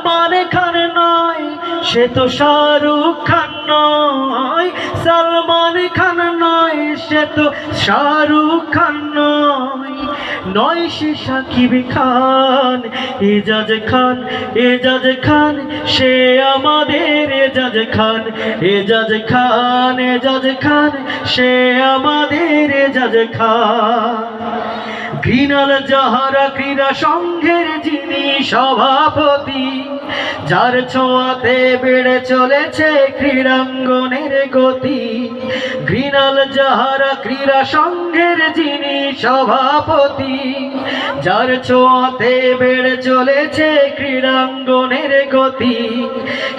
সালমান খান নয়, সে তো শাহরুখ খান নয়। সালমান খান নয়, সে তো শাহরুখ খান নয়। নয় সে শাকিব খান, এজাজ খান, এজাজ খান, সে আমাদের এজাজ খান। এজাজ খান, এজাজ খান, সে আমাদের এজাজ খান। ঘৃণাল যাহারা ক্রীড়া সংঘের যিনি সভাপতি, যার ছোঁয়াতে বেড়ে চলেছে ক্রীড়াঙ্গনের গতি। ঘৃণাল যাহারা ক্রীড়া সংঘের যিনি সভাপতি, যার ছোঁয়াতে বেড়ে চলেছে ক্রীড়াঙ্গনের গতি।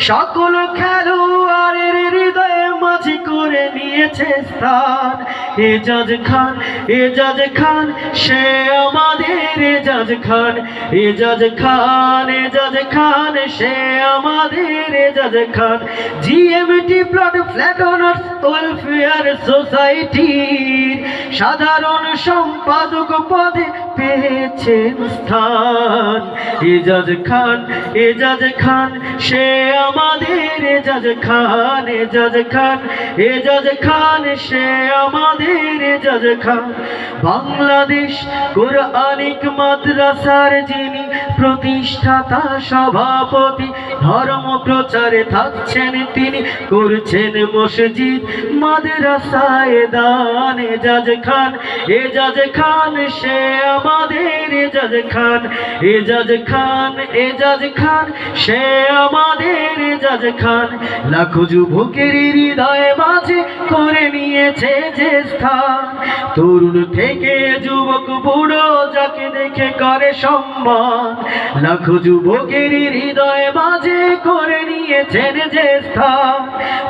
সকল খেলোয়াড়ের হৃদয়ে মাঝে করে নিয়েছে স্থান এজাজ খান। এজাজ খান, সে আমাদের এজাজ খান। এজাজ খান, এজাজ খান, সে আমাদের Ejaz Khan. GMT blood flag honours welfare সোসাইটির সাধারণ সম্পাদক পদে পেয়েছেন স্থান এজাজ খান। এজাজ খান, সে আমাদের এজাজ খান। এজাজ খান, এজাজ খান, সে আমাদের এজাজ খান। বাংলাদেশ কোরআনিক মাদ্রাসার যিনি প্রতিষ্ঠাতা সভাপতি, ধর্ম প্রচারে থাকছেন তিনি, করছেন মসজিদ মাদ্রাসায় দান এজাজ খান। এজাজ খান, সে আমাদের এজাজ খান। এজাজ খান, এজাজ খান, সে আমাদের এজাজ খান। লাখো যুবকের হৃদয়ে মাঝে করে নিয়েছে যে স্থান, তরুণ থেকে যুবক বুড়ো যাকে দেখে করে সম্মান। লাখো যুবকের হৃদয়ে মাঝে করে নিয়েছেন যে স্থান,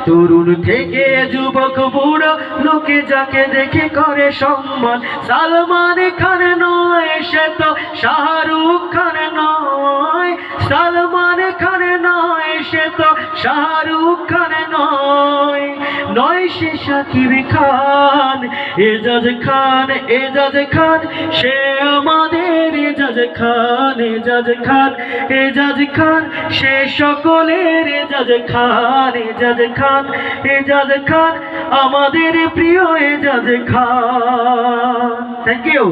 তরুণ থেকে যুবক বুড়ো লোকে যাকে দেখে করে সম্মান। সালমান খান নয়, সে তো শাহরুখ খান নয়। সালমান খান নয়, সে তো শাহরুখ খান নয়। নয় সে শাকিব খান, এজাজ খান। এজাজ খান, সে আমাদের এজাজ খান। এজাজ খান, এজাজ খান, সে সকলের এজাজ খান। এজাজ খান, এজাজ খান, আমাদের প্রিয় এজাজ খান। Thank you.